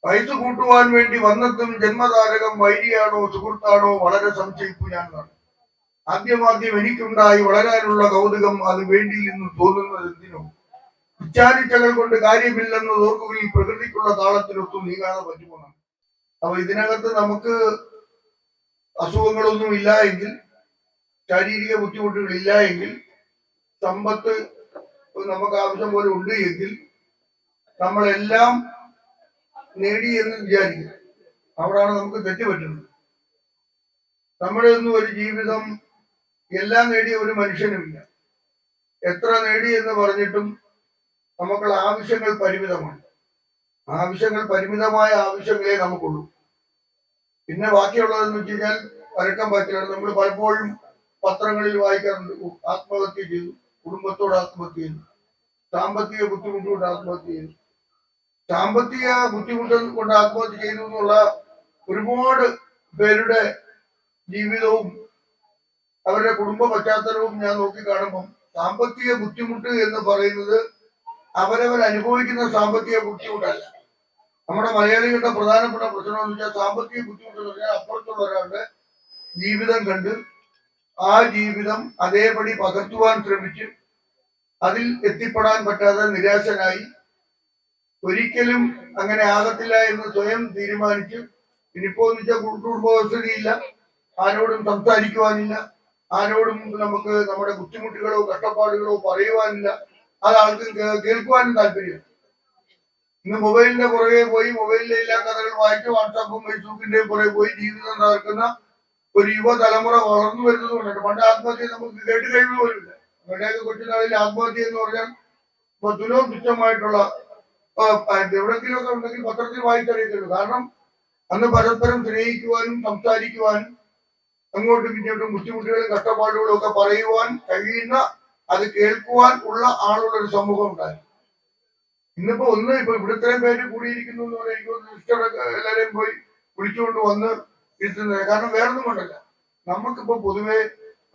വയസ്സ് കൂട്ടുവാൻ വേണ്ടി വന്നെത്തും ജന്മതാരകം വൈരിയാണോ സുഹൃത്താണോ വളരെ സംശയിപ്പു ഞാൻ. ആദ്യമാദ്യം എനിക്കുണ്ടായി വളരാനുള്ള കൗതുകം അത് വേണ്ടിയില്ലെന്ന് തോന്നുന്നത് എന്തിനോ. ഉച്ചാരിച്ചകൾ കൊണ്ട് കാര്യമില്ലെന്ന് ഓർക്കുകയിൽ പ്രകൃതിക്കുള്ള താളത്തിനൊത്തു നീങ്ങാതെ പറ്റുമെന്നാണ്. അപ്പൊ ഇതിനകത്ത് നമുക്ക് അസുഖങ്ങളൊന്നും ഇല്ല എങ്കിൽ, ശാരീരിക ബുദ്ധിമുട്ടുകൾ ഇല്ല എങ്കിൽ, സമ്പത്ത് നമുക്ക് ആവശ്യം പോലെ ഉണ്ട് എങ്കിൽ, നമ്മളെല്ലാം നേടി എന്ന് വിചാരിക്കും. അവിടാണ് നമുക്ക് തെറ്റുപറ്റുന്നത്. നമ്മുടെ ഒന്നും ഒരു ജീവിതം എല്ലാം നേടിയ ഒരു മനുഷ്യനുമില്ല. എത്ര നേടി എന്ന് പറഞ്ഞിട്ടും നമുക്കുള്ള ആവശ്യങ്ങൾ പരിമിതമാണ്. ആവശ്യങ്ങൾ പരിമിതമായ ആവശ്യങ്ങളെ നമുക്കുള്ളൂ. പിന്നെ ബാക്കിയുള്ളതെന്ന് വെച്ച് കഴിഞ്ഞാൽ പരക്കം പാച്ചിലാണ്. നമ്മൾ പലപ്പോഴും പത്രങ്ങളിൽ വായിക്കാറുണ്ട്, ആത്മഹത്യ ചെയ്തു, കുടുംബത്തോട് ആത്മഹത്യ ചെയ്തു, സാമ്പത്തിക ബുദ്ധിമുട്ട് കൊണ്ട് ആത്മഹത്യ ചെയ്തു. സാമ്പത്തിക ബുദ്ധിമുട്ട് കൊണ്ട് ആത്മഹത്യ ചെയ്തു എന്നുള്ള ഒരുപാട് പേരുടെ ജീവിതവും അവരുടെ കുടുംബ പശ്ചാത്തലവും ഞാൻ നോക്കി കാണുമ്പം സാമ്പത്തിക ബുദ്ധിമുട്ട് എന്ന് പറയുന്നത് അവരവർ അനുഭവിക്കുന്ന സാമ്പത്തിക ബുദ്ധിമുട്ടല്ല. നമ്മുടെ മലയാളികളുടെ പ്രധാനപ്പെട്ട പ്രശ്നം എന്ന് വെച്ചാൽ സാമ്പത്തിക ബുദ്ധിമുട്ട് എന്ന് പറഞ്ഞാൽ അപ്പുറത്തുള്ള ഒരാളുടെ ജീവിതം കണ്ട് ആ ജീവിതം അതേപടി പകർത്തുവാൻ ശ്രമിച്ച് അതിൽ എത്തിപ്പെടാൻ പറ്റാതെ നിരാശനായി ഒരിക്കലും അങ്ങനെ ആകത്തില്ല എന്ന് സ്വയം തീരുമാനിച്ച് ഇനിയിപ്പോ എന്ന് വെച്ചാൽ കുടുംബവസ്ഥയില്ല, ആരോടും സംസാരിക്കുവാനില്ല, ആരോടും നമുക്ക് നമ്മുടെ ബുദ്ധിമുട്ടുകളോ കഷ്ടപ്പാടുകളോ പറയുവാനില്ല, അത് ആൾക്കും കേൾക്കുവാനും താല്പര്യമില്ല. ഇന്ന് മൊബൈലിന്റെ പുറകെ പോയി മൊബൈലിലെ എല്ലാ കഥകൾ വായിച്ച് വാട്സാപ്പും ഫേസ്ബുക്കിന്റെയും പുറകെ പോയി ജീവിതം തകർക്കുന്ന ഒരു യുവതലമുറ വളർന്നു വരുന്നത് കൊണ്ടാണ്. പണ്ട് ആത്മഹത്യ നമുക്ക് കേട്ട് കഴിവ് പോലുമില്ല. നമ്മുടെയൊക്കെ കൊച്ചുനാളിൽ ആത്മഹത്യ എന്ന് പറഞ്ഞാൽ തുലവും തുച്ഛമായിട്ടുള്ള എവിടെയെങ്കിലും ഒക്കെ ഉണ്ടെങ്കിൽ പത്രത്തിൽ വായിച്ചറിയത്തുള്ളൂ. കാരണം അന്ന് പരസ്പരം സ്നേഹിക്കുവാനും സംസാരിക്കുവാനും അങ്ങോട്ടും ഇങ്ങോട്ടും ബുദ്ധിമുട്ടുകളും കഷ്ടപ്പാടുകളും ഒക്കെ പറയുവാൻ കഴിയുന്ന, അത് കേൾക്കുവാൻ ഉള്ള ആളുള്ള ഒരു സമൂഹം ഉണ്ടായി. ഇന്നിപ്പോ ഇപ്പൊ ഇവിടെ ഇത്രയും പേര് കൂടിയിരിക്കുന്നു എന്ന് പറഞ്ഞാൽ എനിക്ക് സിസ്റ്ററൊക്കെ എല്ലാവരെയും പോയി വിളിച്ചുകൊണ്ട് വന്ന് ഇരുത്തുന്നത്. കാരണം വേറൊന്നും കൊണ്ടല്ല, നമുക്കിപ്പോ പൊതുവെ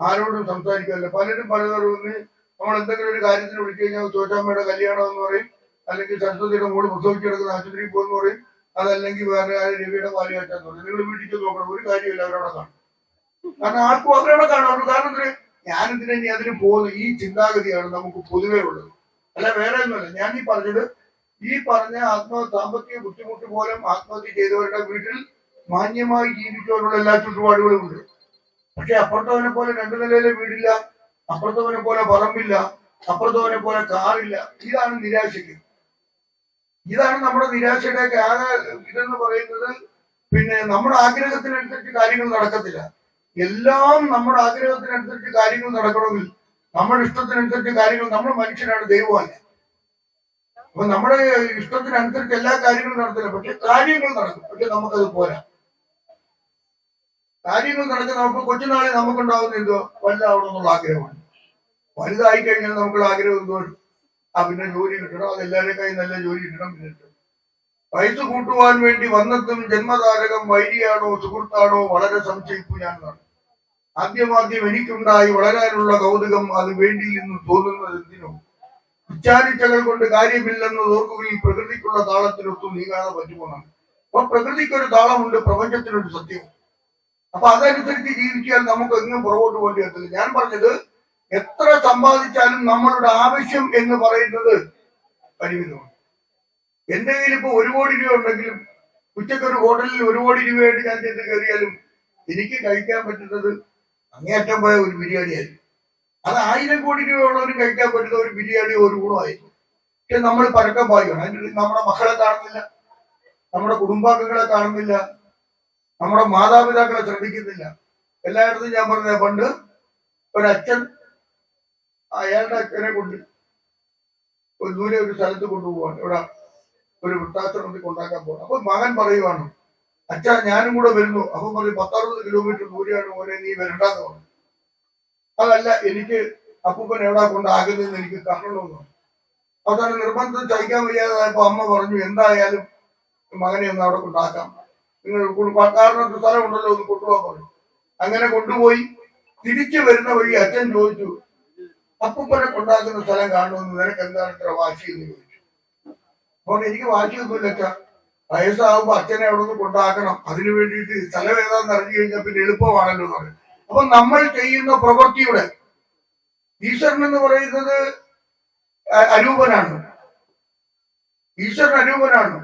ആരോടും സംസാരിക്കാറില്ല. പലരും പലതരം നമ്മൾ എന്തെങ്കിലും ഒരു കാര്യത്തിന് വിളിച്ചു കഴിഞ്ഞാൽ ചോറ്റാമ്മയുടെ കല്യാണം എന്ന് പറയും, അല്ലെങ്കിൽ സരസ്വതിയുടെ മോള് പ്രസവിച്ച് കിടക്കുന്ന ആശുപത്രിയിൽ പോകുന്ന പറയും, അതല്ലെങ്കിൽ വേറെ ആരും രവിയുടെ പാല് കാറ്റാന്ന് പറയും. നിങ്ങൾ വീട്ടിൽ നോക്കണം, ഒരു കാര്യമില്ല, അവരവിടെ കാണും. കാരണം ആർക്കും അവരവിടെ കാണും. കാരണം ഞാനെന്തിനാ ഇനി അതിന് പോകുന്നു, ഈ ചിന്താഗതിയാണ് നമുക്ക് പൊതുവേ ഉള്ളത്. അല്ല വേറെ ഒന്നുമല്ല. ഞാൻ ഈ പറഞ്ഞ സാമ്പത്തിക ബുദ്ധിമുട്ട് മൂലം ആത്മഹത്യ ചെയ്തവരുടെ വീട്ടിൽ മാന്യമായി ജീവിക്കുവാനുള്ള എല്ലാ ചുറ്റുപാടുകളും ഉണ്ട്. പക്ഷെ അപ്പുറത്തവനെ പോലെ രണ്ടു നിലയിലെ വീടില്ല, അപ്പുറത്തവനെ പോലെ പറമ്പില്ല, അപ്പുറത്തവനെ പോലെ കാറില്ല. ഇതാണ് നിരാശയ്ക്ക്. ഇതാണ് നമ്മുടെ നിരാശയുടെയൊക്കെ ആകെ ഇതെന്ന് പറയുന്നത്. പിന്നെ നമ്മുടെ ആഗ്രഹത്തിനനുസരിച്ച് കാര്യങ്ങൾ നടക്കത്തില്ല. എല്ലാം നമ്മുടെ ആഗ്രഹത്തിനനുസരിച്ച് കാര്യങ്ങൾ നടക്കണമെങ്കിൽ, നമ്മുടെ ഇഷ്ടത്തിനനുസരിച്ച് കാര്യങ്ങൾ, നമ്മൾ മനുഷ്യരാണ്, ദൈവമല്ല. അപ്പൊ നമ്മുടെ ഇഷ്ടത്തിനനുസരിച്ച് എല്ലാ കാര്യങ്ങളും നടത്തില്ല. പക്ഷെ കാര്യങ്ങൾ നടക്കും. പക്ഷെ നമുക്കത് പോരാ. കാര്യങ്ങൾ നടക്കുന്ന നമുക്ക് കൊച്ചുനാളിൽ നമുക്കുണ്ടാവുന്ന എന്തോ വലുതാവണമെന്നുള്ള ആഗ്രഹമാണ്. വലുതായി കഴിഞ്ഞാൽ നമുക്കുള്ള ആഗ്രഹം എന്തോ പിന്നെ ജോലി കിട്ടണം, അതെല്ലാവരുടെ കയ്യിൽ നല്ല ജോലി കിട്ടണം. പിന്നെ വയസ്സ് കൂട്ടുവാൻ വേണ്ടി വന്നെത്തും ജന്മതാരകം വൈരിയാണോ സുഹൃത്താണോ വളരെ സംശയിപ്പു ഞാൻ. ആദ്യമാദ്യം എനിക്കുണ്ടായി വളരാനുള്ള കൗതുകം അത് വേണ്ടിയില്ലെന്ന് തോന്നുന്നത് എന്തിനോ. ഉച്ചാരിച്ചകൾ കൊണ്ട് കാര്യമില്ലെന്ന് ഓർക്കുകയിൽ പ്രകൃതിക്കുള്ള താളത്തിനൊത്തു നീങ്ങാതെ പറ്റുമെന്നാണ്. അപ്പൊ പ്രകൃതിക്കൊരു താളമുണ്ട്, പ്രപഞ്ചത്തിനൊരു സത്യവും. അപ്പൊ അതനുസരിച്ച് ജീവിച്ചാൽ നമുക്ക് എങ്ങും പുറകോട്ട് പോകേണ്ടി വരത്തില്ല. ഞാൻ പറഞ്ഞത്, എത്ര സമ്പാദിച്ചാലും നമ്മളുടെ ആവശ്യം എന്ന് പറയുന്നത് പരിമിതമാണ്. എന്റെ കയ്യിൽ ഇപ്പൊ 1 കോടി രൂപ ഉണ്ടെങ്കിലും ഉച്ചക്കൊരു ഹോട്ടലിൽ 1 കോടി രൂപയായിട്ട് ഞാൻ ചെന്ന് കയറിയാലും എനിക്ക് കഴിക്കാൻ പറ്റുന്നത് അങ്ങേയറ്റം പോയ ഒരു ബിരിയാണിയായിരിക്കും. അത് 1000 കോടി രൂപ ഉള്ളവരും കഴിക്കാൻ പറ്റുന്ന ഒരു ബിരിയാണി ഒരു ഗുണമായിരിക്കും. പക്ഷെ നമ്മൾ പരക്കം പായുകയാണ്. അതിൻ്റെ നമ്മുടെ മക്കളെ കാണുന്നില്ല, നമ്മുടെ കുടുംബാംഗങ്ങളെ കാണുന്നില്ല, നമ്മുടെ മാതാപിതാക്കളെ ശ്രദ്ധിക്കുന്നില്ല. എല്ലായിടത്തും ഞാൻ പറഞ്ഞ, പണ്ട് ഒരച്ഛൻ അയാളുടെ അച്ഛനെ കൊണ്ട് ഒരു ദൂരെ ഒരു സ്ഥലത്ത് കൊണ്ടുപോവാണ്, ഇവിടെ ഒരു വൃത്താശ്രമത്തിൽ കൊണ്ടാക്കാൻ പോകണം. അപ്പൊ മകൻ പറയുവാണ്, അച്ഛാ ഞാനും കൂടെ വരുന്നു. അപ്പൊ പറയും 10-60 കിലോമീറ്റർ ദൂരെയാണ് മോനെ, നീ വരണ്ടെന്ന് പറഞ്ഞു. അതല്ല, എനിക്ക് അപ്പൂപ്പൻ എവിടെ കൊണ്ടാകുന്നതെന്ന് എനിക്ക് കാണണമെന്ന്. അവസാനം നിർബന്ധം സഹിക്കാൻ വയ്യാതായപ്പോ അമ്മ പറഞ്ഞു, എന്തായാലും മകനെ ഒന്ന് അവിടെ കൊണ്ടാക്കാം, നിങ്ങൾ കാരണം സ്ഥലമുണ്ടല്ലോ, ഒന്ന് കൊണ്ടുപോകാൻ പറഞ്ഞു. അങ്ങനെ കൊണ്ടുപോയി തിരിച്ചു വരുന്ന വഴി അച്ഛൻ ചോദിച്ചു, അപ്പൂപ്പനെ കൊണ്ടാക്കുന്ന സ്ഥലം കാണുമെന്ന് നിനക്ക് എന്താണ് ഇത്ര വാശി എന്ന് ചോദിച്ചു. അപ്പോൾ എനിക്ക് വാശിയൊന്നുമില്ല അച്ഛാ, വയസ്സാകുമ്പോ അച്ഛനെ അവിടെ നിന്ന് കൊണ്ടാക്കണം, അതിനു വേണ്ടിയിട്ട് സ്ഥലം ഏതാന്ന് അറിഞ്ഞു കഴിഞ്ഞാൽ പിന്നെ എളുപ്പമാണല്ലോ എന്ന് പറയും. അപ്പൊ നമ്മൾ ചെയ്യുന്ന പ്രവൃത്തിയുടെ ഈശ്വരൻ എന്ന് പറയുന്നത് അരൂപനാണ്. ഈശ്വരൻ അരൂപനാണ്.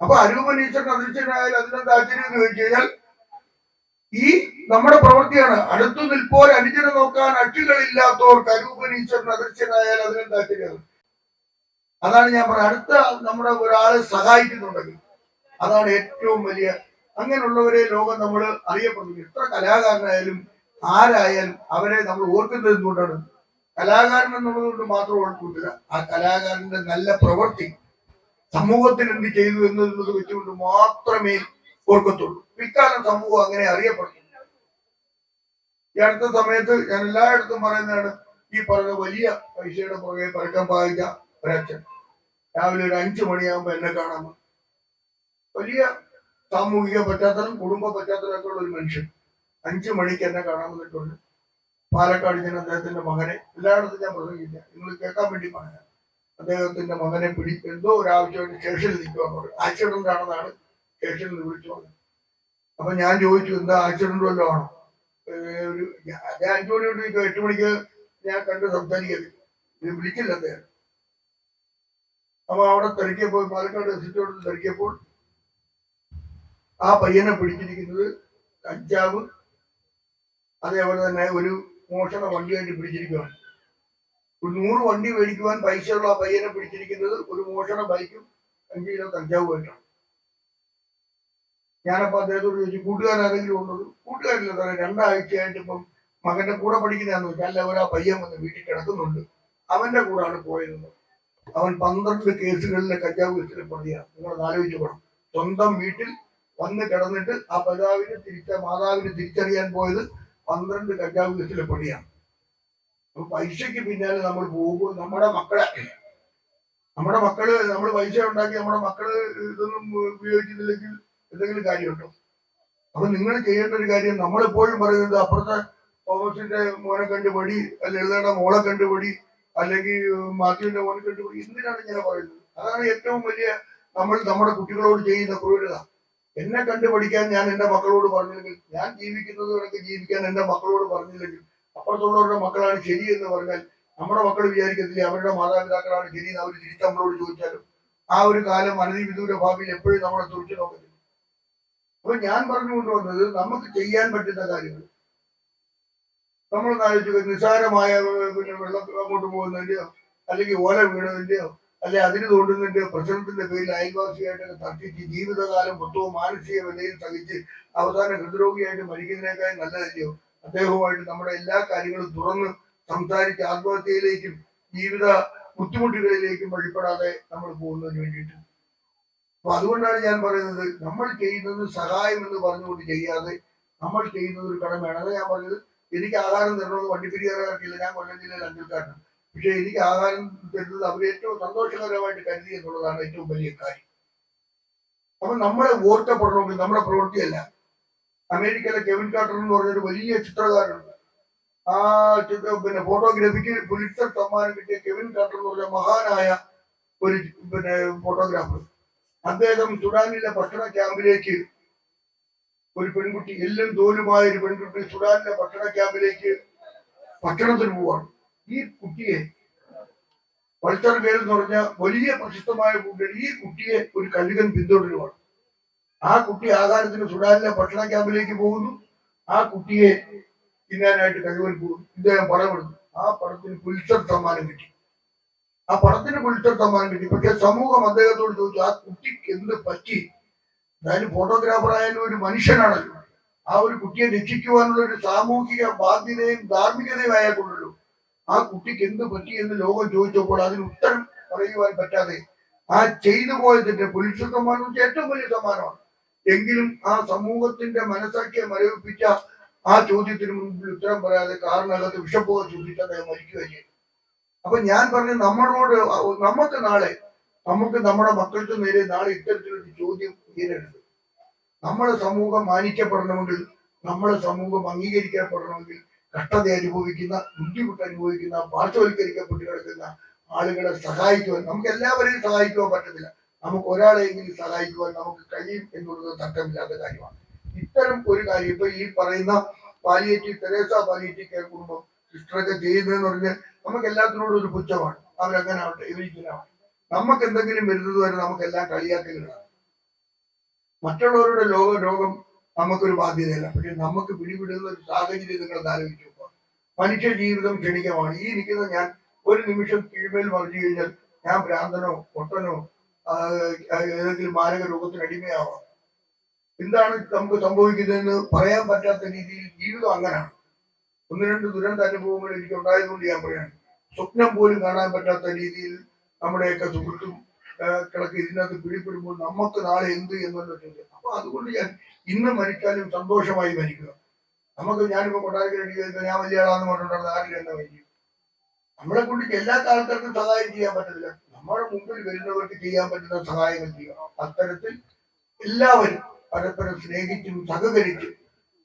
അപ്പൊ അരൂപൻ ഈശ്വരൻ അദൃശ്യനായാൽ അതിനെന്താ ആശ്ചര്യം എന്ന് ചോദിച്ചു കഴിഞ്ഞാൽ ഈ നമ്മുടെ പ്രവൃത്തിയാണ്. അടുത്തു നിൽപ്പോർ അനുജനെ നോക്കാൻ അക്ഷികളില്ലാത്തവർക്ക് അരൂപൻ ഈശ്വരൻ അദൃശ്യനായാൽ അതിനെന്താ ആശ്ചര്യം. അതാണ് ഞാൻ പറഞ്ഞത്. അടുത്ത നമ്മുടെ ഒരാളെ സഹായിക്കുന്നുണ്ടെങ്കിൽ അതാണ് ഏറ്റവും വലിയ. അങ്ങനെയുള്ളവരെ ലോകം നമ്മൾ അറിയപ്പെടുന്നു. എത്ര കലാകാരനായാലും ആരായാലും അവരെ നമ്മൾ ഓർക്കുന്നത് എന്തുകൊണ്ടാണ്? കലാകാരൻ എന്നുള്ളത് കൊണ്ട് മാത്രം ഓർക്കുന്നില്ല, ആ കലാകാരന്റെ നല്ല പ്രവൃത്തി സമൂഹത്തിന് എന്ത് ചെയ്തു എന്നുള്ളത് വെച്ചുകൊണ്ട് മാത്രമേ ഓർക്കത്തുള്ളൂ. പിൽക്കാലം സമൂഹം അങ്ങനെ അറിയപ്പെടുന്നു. ഈ അടുത്ത സമയത്ത് ഞാൻ എല്ലായിടത്തും പറയുന്നതാണ്, ഈ പറഞ്ഞ വലിയ പൈസയുടെ പുറകെ പരക്കം പായിച്ച ഒരച്ഛൻ രാവിലെ ഒരു 5 മണിയാകുമ്പോ എന്നെ കാണാൻ വന്നു. വലിയ സാമൂഹിക പശ്ചാത്തലം, കുടുംബ പശ്ചാത്തലമൊക്കെ ഉള്ള ഒരു മനുഷ്യൻ 5 മണിക്ക് എന്നെ കാണാൻ വന്നിട്ടുണ്ട്. പാലക്കാട് ഞാൻ അദ്ദേഹത്തിന്റെ മകനെ, എല്ലായിടത്തും ഞാൻ പ്രസംഗില്ല, നിങ്ങൾ കേൾക്കാൻ വേണ്ടി പറയാം, അദ്ദേഹത്തിന്റെ മകനെ എന്തോ ഒരു ആവശ്യമായിട്ട് സ്റ്റേഷനിൽ നിൽക്കുവാന്ന് പറയും. ആക്സിഡന്റ് ആണെന്നാണ് സ്റ്റേഷനിൽ വിളിച്ചു പറഞ്ഞത്. അപ്പൊ ഞാൻ ചോദിച്ചു, എന്താ ആക്സിഡന്റ് വല്ലതും ആണോ? ഒരു 5 മണിയോട് 8 മണിക്ക് ഞാൻ കണ്ട് സംസാരിക്കരുത്, ഇത് വിളിക്കില്ല അദ്ദേഹം. അപ്പൊ അവിടെ തിരക്കിയപ്പോൾ, പാലക്കാട് എസിറ്റോട് തിരക്കിയപ്പോൾ ആ പയ്യനെ പിടിച്ചിരിക്കുന്നത് കഞ്ചാവ്, അതേപോലെ തന്നെ ഒരു മോഷണ വണ്ടിയായിട്ട് പിടിച്ചിരിക്കുകയാണ്. ഒരു 100 വണ്ടി മേടിക്കുവാൻ പൈസയുള്ള ആ പയ്യനെ പിടിച്ചിരിക്കുന്നത് ഒരു മോഷണ ബൈക്കും 5 കിലോ കഞ്ചാവുമായിട്ടാണ്. ഞാനപ്പോ അദ്ദേഹത്തോട് ചോദിച്ചു, കൂട്ടുകാരെങ്കിലും ഉള്ളത്? കൂട്ടുകാരില്ല സാറേ, 2 ആഴ്ചയായിട്ട് ഇപ്പം മകന്റെ കൂടെ പഠിക്കുന്നതാന്ന് വെച്ചാൽ അല്ല, ആ പയ്യൻ വന്ന് വീട്ടിൽ കിടക്കുന്നുണ്ട്, അവന്റെ കൂടാണ് പോയത്. അവൻ 12 കേസുകളിലെ കഞ്ചാവ് കേസിലെ പ്രതിയാണ്. നിങ്ങൾ ആലോചിച്ചു പോകണം. സ്വന്തം വീട്ടിൽ വന്ന് കിടന്നിട്ട് ആ മാതാവിനെ തിരിച്ചറിയാൻ പോയത് 12 കഞ്ചാവ് കേസിലെ പ്രതിയാണ്. അപ്പൊ പൈസക്ക് പിന്നാലെ നമ്മൾ പോകുമ്പോൾ നമ്മുടെ മക്കള് നമ്മൾ പൈസ ഉണ്ടാക്കി നമ്മുടെ മക്കള് ഇതൊന്നും ഉപയോഗിക്കുന്നില്ലെങ്കിൽ എന്തെങ്കിലും കാര്യമുണ്ടോ? അപ്പൊ നിങ്ങൾ ചെയ്യേണ്ട ഒരു കാര്യം, നമ്മളെപ്പോഴും പറയുന്നത് അപ്പുറത്തെ തോമസിന്റെ മോനെ കണ്ടുപടി, അല്ലെ എഴുതേണ്ട മോളെ കണ്ടുപടി, അല്ലെങ്കിൽ മാത്യുവിന്റെ മോനെ കണ്ടുപടി. എന്തിനാണ് ഇങ്ങനെ പറയുന്നത്? അതാണ് ഏറ്റവും വലിയ നമ്മൾ നമ്മുടെ കുട്ടികളോട് ചെയ്യുന്ന ക്രൂരത. എന്നെ കണ്ടുപഠിക്കാൻ ഞാൻ എന്റെ മക്കളോട് പറഞ്ഞില്ലെങ്കിൽ, ഞാൻ ജീവിക്കുന്നത് കണക്ക് ജീവിക്കാൻ എന്റെ മക്കളോട് പറഞ്ഞില്ലെങ്കിൽ, അപ്പുറത്തുള്ളവരുടെ മക്കളാണ് ശരി എന്ന് പറഞ്ഞാൽ നമ്മുടെ മക്കൾ വിചാരിക്കത്തില്ല അവരുടെ മാതാപിതാക്കളാണ് ശരി എന്ന് അവർ തിരിച്ച് നമ്മളോട് ചോദിച്ചാലും ആ ഒരു കാലം അനധിവിദൂര ഭാവിയിൽ എപ്പോഴും നമ്മളെ തുറച്ചു നോക്കത്തില്ല. അപ്പൊ ഞാൻ പറഞ്ഞുകൊണ്ടുവന്നത്, നമുക്ക് ചെയ്യാൻ പറ്റുന്ന കാര്യങ്ങൾ നമ്മൾ ആലോചിച്ചു. നിസ്സാരമായ വെള്ളം അങ്ങോട്ട് പോകുന്നതിന്റെയോ അല്ലെങ്കിൽ ഓല വീണതിന്റെയോ അല്ലെ അതിന് തോണ്ടുന്നതിന്റെ പ്രശ്നത്തിന്റെ പേരിൽ അയൽവാസിയായിട്ടൊക്കെ തർക്കിച്ച് ജീവിതകാലം മൊത്തവും മാനസിക വിലയിൽ സഹിച്ച് അവസാനം ഹൃദ്രോഗിയായിട്ട് മരിക്കുന്നതിനേക്കാൾ നല്ലതല്ലയോ അദ്ദേഹവുമായിട്ട് നമ്മുടെ എല്ലാ കാര്യങ്ങളും തുറന്ന് സംസാരിച്ച് ആത്മഹത്യയിലേക്കും ജീവിത ബുദ്ധിമുട്ടുകളിലേക്കും വഴിപ്പെടാതെ നമ്മൾ പോകുന്നതിന് വേണ്ടിയിട്ട്. അപ്പൊ അതുകൊണ്ടാണ് ഞാൻ പറയുന്നത്, നമ്മൾ ചെയ്യുന്നത് സഹായം എന്ന് പറഞ്ഞുകൊണ്ട് ചെയ്യാതെ നമ്മൾ ചെയ്യുന്നത് ഒരു കടമയാണ്. അതാ ഞാൻ പറഞ്ഞത്, എനിക്ക് ആഹാരം തരണമെന്ന് വണ്ടിപ്പെരിയാറുകാർക്കില്ല, ഞാൻ കൊല്ലം ജില്ലയിൽ അഞ്ചൽക്കാരനാണ്. പക്ഷെ എനിക്ക് ആഹാരം തരുന്നത് അവർ ഏറ്റവും സന്തോഷകരമായിട്ട് കരുതി എന്നുള്ളതാണ് ഏറ്റവും വലിയ കാര്യം. അപ്പൊ നമ്മളെ ഓർക്കപ്പെടണമെങ്കിൽ നമ്മുടെ പ്രവൃത്തിയല്ല. അമേരിക്കയിലെ കെവിൻ കാർട്ടർ എന്ന് പറഞ്ഞൊരു വലിയ ചിത്രകാരനുണ്ട്. ആ ഫോട്ടോഗ്രാഫിക്ക് പുലിറ്റ്സർ സമ്മാനം കിട്ടിയ കെവിൻ കാർട്ടർ എന്ന് പറഞ്ഞ മഹാനായ ഒരു ഫോട്ടോഗ്രാഫർ. അദ്ദേഹം സുഡാനിലെ ഭക്ഷണ ക്യാമ്പിലേക്ക് ഒരു പെൺകുട്ടി, എല്ലും തോലുമായ ഒരു പെൺകുട്ടി സുഡാനിലെ ഭക്ഷണ ക്യാമ്പിലേക്ക് ഭക്ഷണത്തിന് പോവാണ്. ഈ കുട്ടിയെ വൾച്ചർ ഗേൾ എന്ന് പറഞ്ഞ വലിയ പ്രശസ്തമായ കുട്ടികൾ, ഈ കുട്ടിയെ ഒരു കഴുകൻ പിന്തുടരുവാണ്. ആ കുട്ടി ആഹാരത്തിന് സുഡാനിലെ ഭക്ഷണ ക്യാമ്പിലേക്ക് പോകുന്നു. ആ കുട്ടിയെ തിന്നാനായിട്ട് കഴുകൻ പോകുന്നു. ഇദ്ദേഹം പടമെടുത്തു. ആ പടത്തിന് പുലിറ്റ്സർ സമ്മാനം കിട്ടി. ആ പടത്തിന് പുലിറ്റ്സർ സമ്മാനം കിട്ടി. പക്ഷെ സമൂഹം അദ്ദേഹത്തോട് ചോദിച്ചു, ആ കുട്ടിക്ക് എന്ത് പറ്റി? അതായത് ഫോട്ടോഗ്രാഫർ ആയാലും ഒരു മനുഷ്യനാണല്ലോ. ആ ഒരു കുട്ടിയെ രക്ഷിക്കുവാനുള്ള ഒരു സാമൂഹിക ബാധ്യതയും ധാർമ്മികതയും അയാൾക്കുണ്ടല്ലോ. ആ കുട്ടിക്ക് എന്ത് പറ്റി എന്ന് ലോകം ചോദിച്ചപ്പോൾ അതിന് ഉത്തരം പറയുവാൻ പറ്റാതെ ആ ചെയ്തു പോയതിന്റെ പുലിറ്റ്സർ സമ്മാനം ഏറ്റവും വലിയ സമ്മാനമാണ്. എങ്കിലും ആ സമൂഹത്തിന്റെ മനസ്സാക്കിയെ മരവിപ്പിച്ച ആ ചോദ്യത്തിന് മുൻപിൽ ഉത്തരം പറയാതെ കാറിനകത്ത് വിഷപ്പുക ചോദിച്ച് അദ്ദേഹം മരിക്കുകയും ചെയ്തു. അപ്പൊ ഞാൻ പറഞ്ഞു, നമുക്ക് നമ്മുടെ മക്കൾക്ക് നേരെ നാളെ ഇത്തരത്തിലൊരു ചോദ്യം ഉയരരുത്. നമ്മുടെ സമൂഹം മാനിക്കപ്പെടണമെങ്കിൽ, നമ്മുടെ സമൂഹം അംഗീകരിക്കപ്പെടണമെങ്കിൽ കഷ്ടത അനുഭവിക്കുന്ന, ബുദ്ധിമുട്ട് അനുഭവിക്കുന്ന, പാർശ്വവൽക്കരിക്കപ്പെട്ട് കിടക്കുന്ന ആളുകളെ സഹായിക്കുവാൻ നമുക്ക് എല്ലാവരെയും സഹായിക്കുവാൻ പറ്റത്തില്ല. നമുക്ക് ഒരാളെയെങ്കിലും സഹായിക്കുവാൻ നമുക്ക് കഴിയും എന്നുള്ളത് തർക്കമില്ലാത്ത കാര്യമാണ്. ഇത്തരം ഒരു കാര്യം ഇപ്പൊ ഈ പറയുന്ന പാലിയേറ്റീവ് തെരേസ പാലിയേറ്റീവ് കെയർ കുടുംബം സിസ്റ്ററൊക്കെ ചെയ്യുന്നതെന്ന് പറഞ്ഞാൽ നമുക്ക് എല്ലാത്തിനോടും ഒരു പുച്ഛമാണ്. അവരങ്ങനെ ആവട്ടെ ഇവരിക്കലാവട്ടെ, നമുക്ക് എന്തെങ്കിലും വരുന്നത് വരെ നമുക്കെല്ലാം കളിയാക്കലുകളാണ്. മറ്റുള്ളവരുടെ രോഗം നമുക്കൊരു ബാധ്യതയല്ല. പക്ഷെ നമുക്ക് പിടിപെടുന്ന ഒരു സാഹചര്യം നിങ്ങൾ ആലോചിച്ച് നോക്കുക. മനുഷ്യ ജീവിതം ക്ഷണികമാണ്. ഈ നിൽക്കുന്ന ഞാൻ ഒരു നിമിഷം കീഴ്മേൽ മറിഞ്ഞു കഴിഞ്ഞാൽ ഞാൻ ഭ്രാന്തനോ പൊട്ടനോ ഏതെങ്കിലും മാരക രോഗത്തിന് അടിമയാവാം. എന്താണ് നമുക്ക് സംഭവിക്കുന്നതെന്ന് പറയാൻ പറ്റാത്ത രീതിയിൽ ജീവിതം അങ്ങനെയാണ്. ഒന്ന് രണ്ട് ദുരന്ത അനുഭവങ്ങൾ എനിക്ക് ഉണ്ടായതുകൊണ്ട് ഞാൻ പറയാണ്. സ്വപ്നം പോലും കാണാൻ പറ്റാത്ത രീതിയിൽ നമ്മുടെയൊക്കെ സുഹൃത്തും കിടക്ക് ഇതിനകത്ത് പിടിപ്പെടുമ്പോൾ നമുക്ക് നാളെ എന്ത് എന്നുള്ള ചോദ്യം. അപ്പൊ അതുകൊണ്ട് ഞാൻ ഇന്ന് മരിച്ചാലും സന്തോഷമായി മരിക്കുക. നമുക്ക് ഞാനിപ്പോ കൊട്ടാരക്കര ഞാൻ വലിയ ആളാന്ന് പറഞ്ഞിട്ടുണ്ടെങ്കിൽ ആരിൽ എന്താ മരിക്കും. നമ്മളെ കൊണ്ട് എല്ലാ ആൾക്കാർക്കും സഹായം ചെയ്യാൻ പറ്റത്തില്ല. നമ്മുടെ മുമ്പിൽ വരുന്നവർക്ക് ചെയ്യാൻ പറ്റുന്ന സഹായങ്ങൾ ചെയ്യുക. അത്തരത്തിൽ എല്ലാവരും പരസ്പരം സ്നേഹിച്ചും സഹകരിച്ചും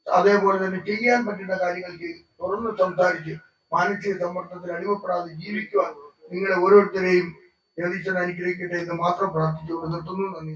അതേപോലെ തന്നെ ചെയ്യാൻ പറ്റുന്ന കാര്യങ്ങൾ ചെയ്ത് തുറന്ന് സംസാരിച്ച് മാനസിക സമ്മർദ്ദത്തിൽ അടിമപ്പെടാതെ ജീവിക്കുവാൻ നിങ്ങളെ ഓരോരുത്തരെയും ജഗദീശൻ അനുഗ്രഹിക്കട്ടെ എന്ന് മാത്രം പ്രാർത്ഥിച്ചുകൊണ്ട് നിർത്തുന്നു. നന്ദി.